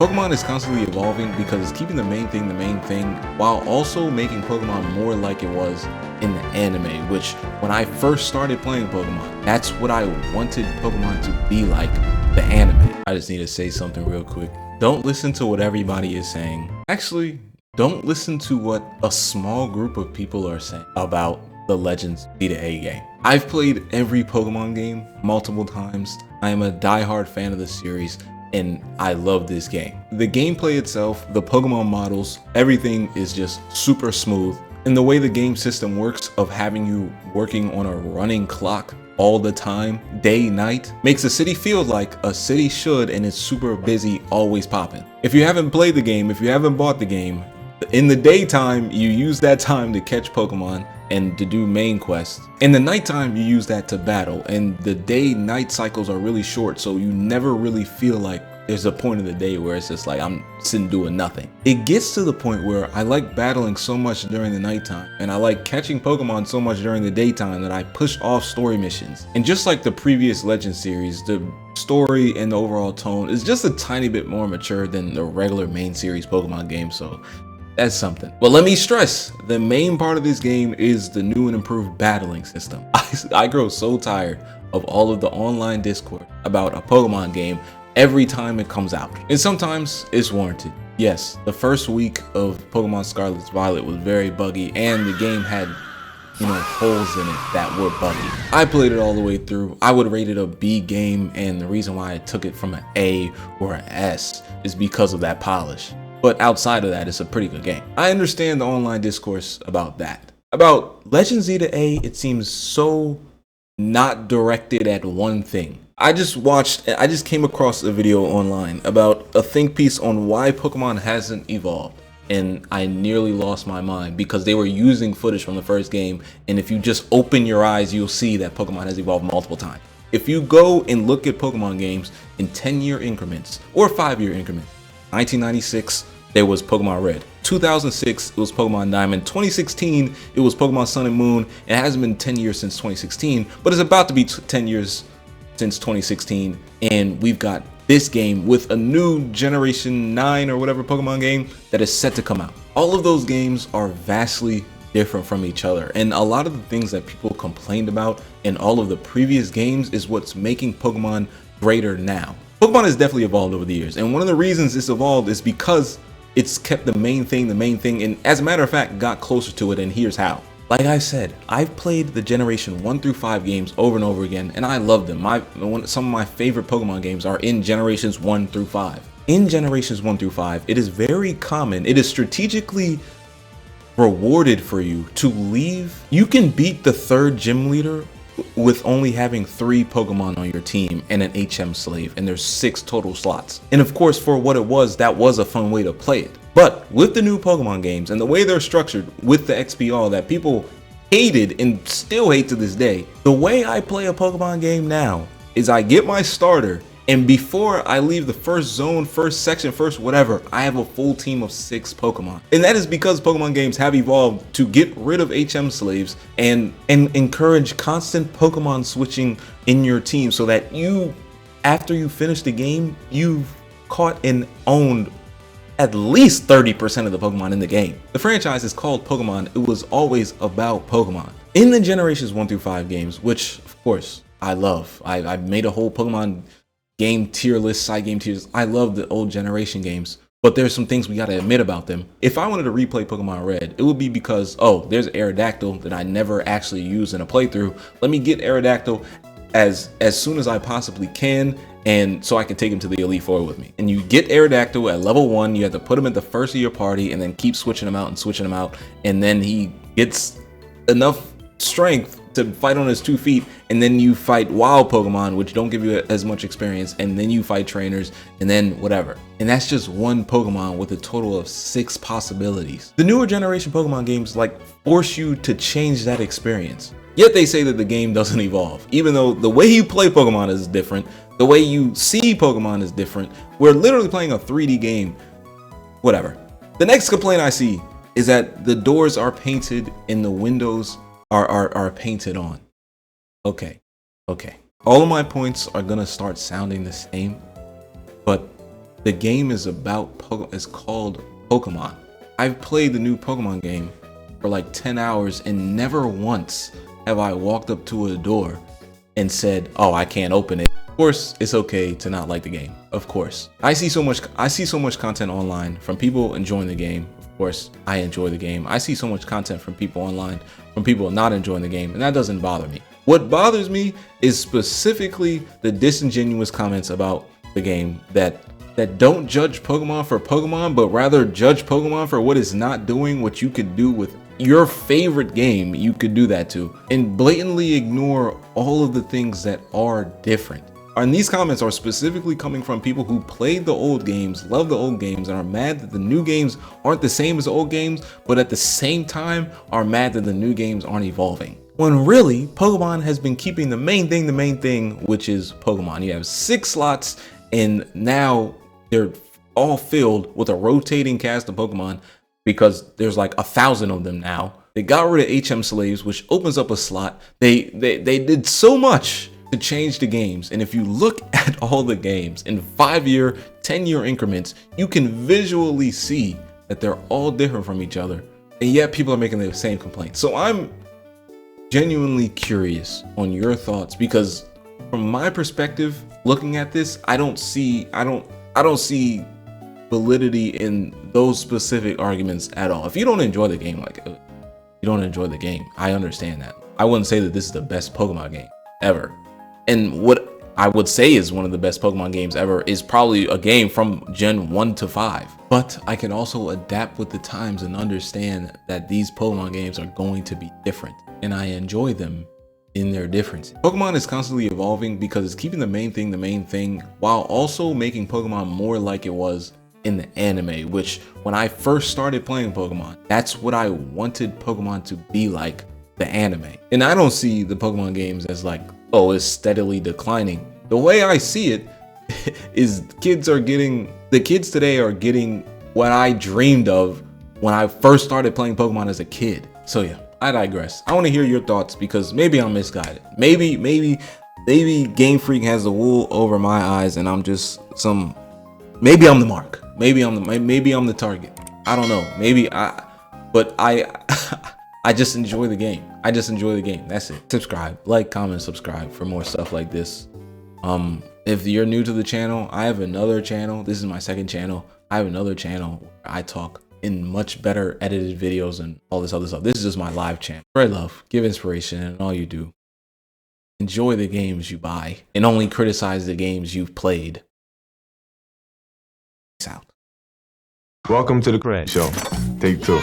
Pokemon is constantly evolving because it's keeping the main thing while also making Pokemon more like it was in the anime, which when I first started playing Pokemon, that's what I wanted Pokemon to be like, the anime. I just need to say something real quick. Don't listen to what everybody is saying. Actually, don't listen to what a small group of people are saying about the Legends Z-A game. I've played every Pokemon game multiple times. I am a diehard fan of the series, and I love this game. The gameplay itself, the Pokemon models, everything is just super smooth. And the way the game system works of having you working on a running clock all the time, day, night, makes a city feel like a city should, and it's super busy, always popping. If you haven't played the game, if you haven't bought the game, in the daytime, you use that time to catch Pokemon and to do main quests. In the nighttime, you use that to battle, and the day-night cycles are really short, so you never really feel like there's a point of the day where it's just like I'm sitting doing nothing. It gets to the point where I like battling so much during the nighttime, and I like catching Pokemon so much during the daytime that I push off story missions. And just like the previous Legend series, the story and the overall tone is just a tiny bit more mature than the regular main series Pokemon game, so that's something. But let me stress, the main part of this game is the new and improved battling system. I grow so tired of all of the online discourse about a Pokemon game every time it comes out. And sometimes it's warranted. Yes, the first week of Pokemon Scarlet Violet was very buggy, and the game had, holes in it that were buggy. I played it all the way through. I would rate it a B game, and the reason why I took it from an A or an S is because of that polish. But outside of that, it's a pretty good game. I understand the online discourse about that. About Legends Z-A, it seems so not directed at one thing. I just came across a video online about a think piece on why Pokemon hasn't evolved. And I nearly lost my mind because they were using footage from the first game. And if you just open your eyes, you'll see that Pokemon has evolved multiple times. If you go and look at Pokemon games in 10-year increments or 5-year increments, 1996, there was Pokemon Red. 2006, it was Pokemon Diamond. 2016, it was Pokemon Sun and Moon. It hasn't been 10 years since 2016, but it's about to be 10 years since 2016. And we've got this game with a new Generation 9 or whatever Pokemon game that is set to come out. All of those games are vastly different from each other. And a lot of the things that people complained about in all of the previous games is what's making Pokemon greater now. Pokemon has definitely evolved over the years, and one of the reasons it's evolved is because it's kept the main thing, and as a matter of fact, got closer to it, and here's how. Like I said, I've played the Generation 1 through 5 games over and over again, and I love them. Some of my favorite Pokemon games are in Generations 1 through 5. In Generations 1 through 5, it is very common, it is strategically rewarded for you to leave. You can beat the 3rd gym leader with only having 3 Pokemon on your team and an HM slave, and there's 6 total slots. And of course, for what it was, that was a fun way to play it. But with the new Pokemon games and the way they're structured with the XPR that people hated and still hate to this day, the way I play a Pokemon game now is I get my starter, and before I leave the first zone, first section, first whatever, I have a full team of 6 Pokemon. And that is because Pokemon games have evolved to get rid of HM slaves and encourage constant Pokemon switching in your team so that you, after you finish the game, you've caught and owned at least 30% of the Pokemon in the game. The franchise is called Pokemon. It was always about Pokemon. In the Generations 1 through 5 games, which of course I love, I made a whole Pokemon game tier list, side game tiers. I love the old generation games, but there's some things we gotta admit about them. If I wanted to replay Pokemon Red, it would be because, oh, there's Aerodactyl that I never actually used in a playthrough. Let me get Aerodactyl as soon as I possibly can, and so I can take him to the Elite Four with me. And you get Aerodactyl at level 1, you have to put him at the first of your party and then keep switching him out and switching him out, and then he gets enough strength to fight on his 2 feet, and then you fight wild Pokemon, which don't give you as much experience, and then you fight trainers, and then whatever. And that's just one Pokemon with a total of 6 possibilities. The newer generation Pokemon games force you to change that experience. Yet they say that the game doesn't evolve, even though the way you play Pokemon is different, the way you see Pokemon is different. We're literally playing a 3D game. Whatever. The next complaint I see is that the doors are painted and the windows are painted on. Okay. All of my points are gonna start sounding the same, but The game is it's called Pokemon. I've played the new Pokemon game for like 10 hours and never once have I walked up to a door and said, oh, I can't open it. Of course, it's okay to not like the game. Of course. I see so much content online from people enjoying the game. Of course, I enjoy the game. I see so much content from people online from people not enjoying the game, and that doesn't bother me. What bothers me is specifically the disingenuous comments about the game that don't judge Pokemon for Pokemon, but rather judge Pokemon for what it's not doing, what you could do with your favorite game. You could do that too, and blatantly ignore all of the things that are different. And these comments are specifically coming from people who played the old games, love the old games, and are mad that the new games aren't the same as the old games, but at the same time are mad that the new games aren't evolving. When really, Pokemon has been keeping the main thing, which is Pokemon. You have 6 slots, and now they're all filled with a rotating cast of Pokemon because there's like 1,000 of them now. They got rid of HM slaves, which opens up a slot. They did so much to change the games, and if you look at all the games in 5-year, 10-year increments, you can visually see that they're all different from each other, and yet people are making the same complaints. So I'm genuinely curious on your thoughts, because from my perspective, looking at this, I don't see validity in those specific arguments at all. If you don't enjoy the game, like you don't enjoy the game, I understand that. I wouldn't say that this is the best Pokemon game ever. And what I would say is one of the best Pokemon games ever is probably a game from Gen 1 to 5. But I can also adapt with the times and understand that these Pokemon games are going to be different, and I enjoy them in their differences. Pokemon is constantly evolving because it's keeping the main thing, while also making Pokemon more like it was in the anime, which when I first started playing Pokemon, that's what I wanted Pokemon to be like, the anime. And I don't see the Pokemon games as like, oh, it's steadily declining. The way I see it is the kids today are getting what I dreamed of when I first started playing Pokemon as a kid. So yeah, I digress. I want to hear your thoughts, because maybe I'm misguided. Maybe Game Freak has the wool over my eyes and I'm just maybe I'm the mark. Maybe I'm the target. I don't know. But I just enjoy the game. I just enjoy the game. That's it. Subscribe, like, comment, subscribe for more stuff like this. If you're new to the channel, I have another channel. This is my second channel. I have another channel where I talk in much better edited videos and all this other stuff. This is just my live channel. Spread love, give inspiration, and all you do. Enjoy the games you buy and only criticize the games you've played. Peace out. Welcome to the Show. Take 2.